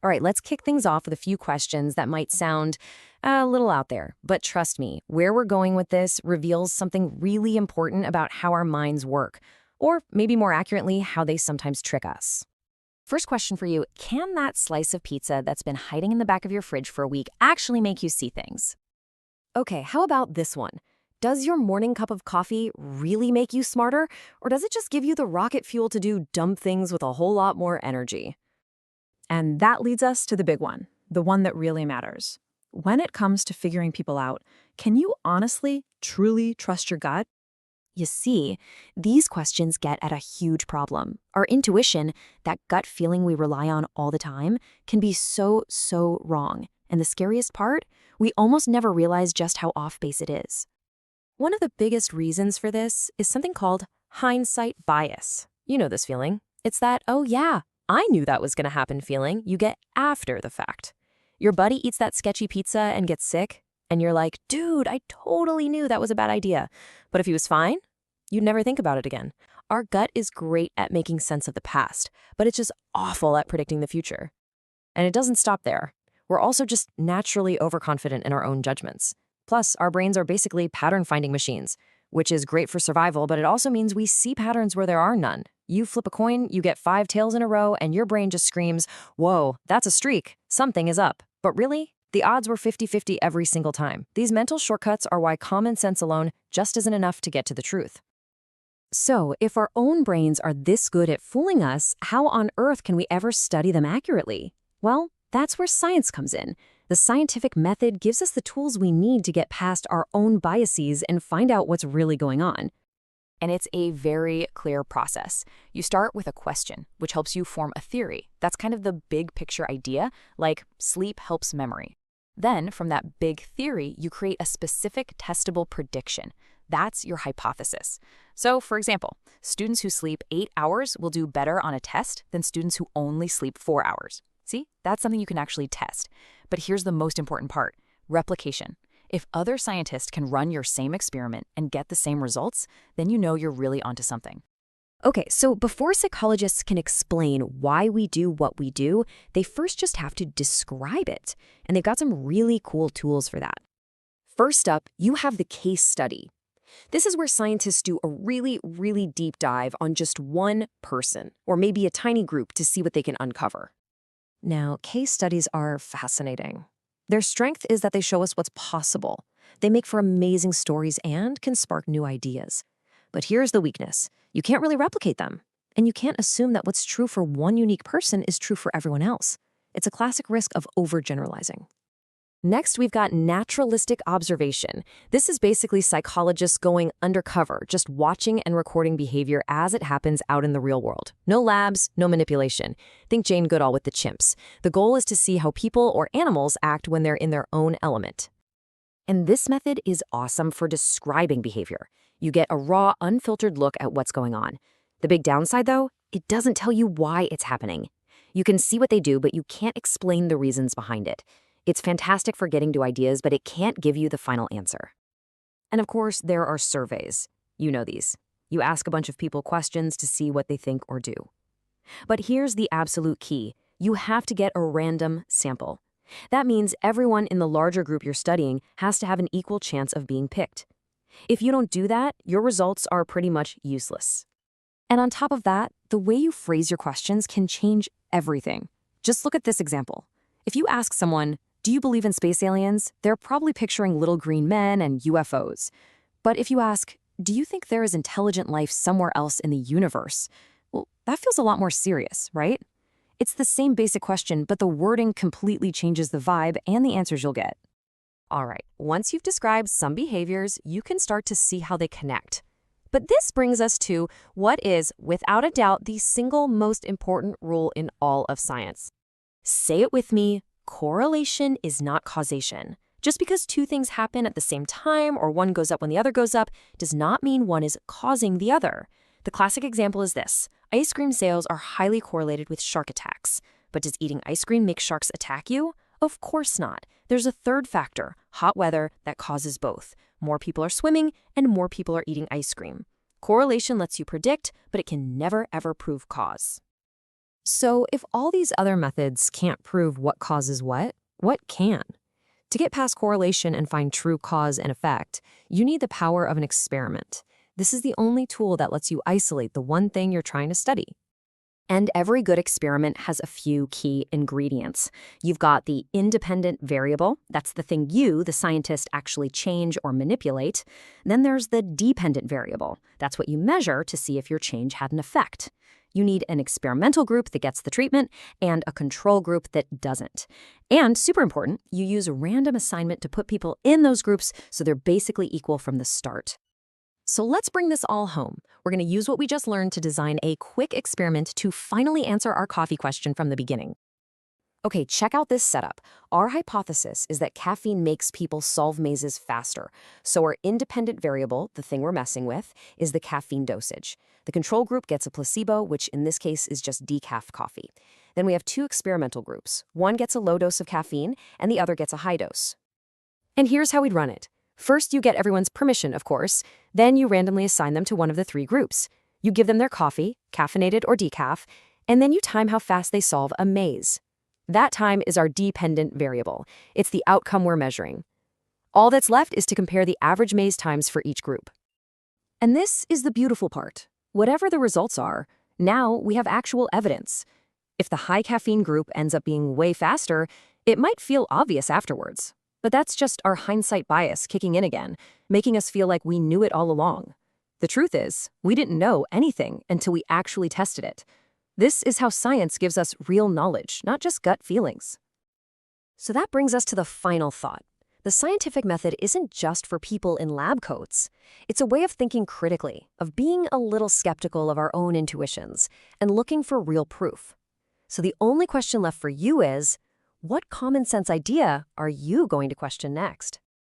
All right, let's kick things off with a few questions that might sound a little out there. But trust me, where we're going with this reveals something really important about how our minds work, or maybe more accurately, how they sometimes trick us. First question for you, can that slice of pizza that's been hiding in the back of your fridge for a week actually make you see things? Okay, how about this one? Does your morning cup of coffee really make you smarter, or does it just give you the rocket fuel to do dumb things with a whole lot more energy? And that leads us to the big one, the one that really matters. When it comes to figuring people out, can you honestly, truly trust your gut? You see, these questions get at a huge problem. Our intuition, that gut feeling we rely on all the time, can be so wrong. And the scariest part, we almost never realize just how off base it is. One of the biggest reasons for this is something called hindsight bias. You know this feeling. It's that, oh yeah, I knew that was going to happen feeling you get after the fact. Your buddy eats that sketchy pizza and gets sick, and you're like, dude, I totally knew that was a bad idea. But if he was fine, you'd never think about it again. Our gut is great at making sense of the past, but it's just awful at predicting the future. And it doesn't stop there. We're also just naturally overconfident in our own judgments. Plus, our brains are basically pattern-finding machines, which is great for survival, but it also means we see patterns where there are none. You flip a coin, you get 5 tails in a row, and your brain just screams, whoa, that's a streak. Something is up. But really, the odds were 50-50 every single time. These mental shortcuts are why common sense alone just isn't enough to get to the truth. So, if our own brains are this good at fooling us, how on earth can we ever study them accurately? Well, that's where science comes in. The scientific method gives us the tools we need to get past our own biases and find out what's really going on. And it's a very clear process. You start with a question, which helps you form a theory. That's kind of the big picture idea, like sleep helps memory. Then, from that big theory, you create a specific testable prediction. That's your hypothesis. So, for example, students who sleep 8 hours will do better on a test than students who only sleep 4 hours. See, that's something you can actually test. But here's the most important part, replication. If other scientists can run your same experiment and get the same results, then you know you're really onto something. Okay, so before psychologists can explain why we do what we do, they first just have to describe it. And they've got some really cool tools for that. First up, you have the case study. This is where scientists do a really deep dive on just one person, or maybe a tiny group to see what they can uncover. Now, case studies are fascinating. Their strength is that they show us what's possible. They make for amazing stories and can spark new ideas. But here's the weakness. You can't really replicate them. And you can't assume that what's true for one unique person is true for everyone else. It's a classic risk of overgeneralizing. Next, we've got naturalistic observation. This is basically psychologists going undercover, just watching and recording behavior as it happens out in the real world. No labs, no manipulation. Think Jane Goodall with the chimps. The goal is to see how people or animals act when they're in their own element. And this method is awesome for describing behavior. You get a raw, unfiltered look at what's going on. The big downside, though, it doesn't tell you why it's happening. You can see what they do, but you can't explain the reasons behind it. It's fantastic for getting to ideas, but it can't give you the final answer. And of course, there are surveys. You know these. You ask a bunch of people questions to see what they think or do. But here's the absolute key. You have to get a random sample. That means everyone in the larger group you're studying has to have an equal chance of being picked. If you don't do that, your results are pretty much useless. And on top of that, the way you phrase your questions can change everything. Just look at this example. If you ask someone, do you believe in space aliens? They're probably picturing little green men and UFOs. But if you ask, do you think there is intelligent life somewhere else in the universe? Well, that feels a lot more serious, right? It's the same basic question, but the wording completely changes the vibe and the answers you'll get. All right, once you've described some behaviors, you can start to see how they connect. But this brings us to what is, without a doubt, the single most important rule in all of science. Say it with me. Correlation is not causation. Just because two things happen at the same time or one goes up when the other goes up does not mean one is causing the other. The classic example is this. Ice cream sales are highly correlated with shark attacks. But does eating ice cream make sharks attack you? Of course not. There's a third factor, hot weather, that causes both. More people are swimming and more people are eating ice cream. Correlation lets you predict, but it can never ever prove cause. So if all these other methods can't prove what causes what can? To get past correlation and find true cause and effect, you need the power of an experiment. This is the only tool that lets you isolate the one thing you're trying to study. And every good experiment has a few key ingredients. You've got the independent variable. That's the thing you, the scientist, actually change or manipulate. Then there's the dependent variable. That's what you measure to see if your change had an effect. You need an experimental group that gets the treatment and a control group that doesn't. And super important, you use random assignment to put people in those groups so they're basically equal from the start. So let's bring this all home. We're going to use what we just learned to design a quick experiment to finally answer our coffee question from the beginning. Okay, check out this setup. Our hypothesis is that caffeine makes people solve mazes faster. So our independent variable, the thing we're messing with, is the caffeine dosage. The control group gets a placebo, which in this case is just decaf coffee. Then we have two experimental groups. One gets a low dose of caffeine, and the other gets a high dose. And here's how we'd run it. First, you get everyone's permission, of course. Then you randomly assign them to one of the three groups. You give them their coffee, caffeinated or decaf, and then you time how fast they solve a maze. That time is our dependent variable. It's the outcome we're measuring. All that's left is to compare the average maze times for each group. And this is the beautiful part. Whatever the results are, now we have actual evidence. If the high caffeine group ends up being way faster, it might feel obvious afterwards. But that's just our hindsight bias kicking in again, making us feel like we knew it all along. The truth is, we didn't know anything until we actually tested it. This is how science gives us real knowledge, not just gut feelings. So that brings us to the final thought. The scientific method isn't just for people in lab coats. It's a way of thinking critically, of being a little skeptical of our own intuitions, and looking for real proof. So the only question left for you is, what common sense idea are you going to question next?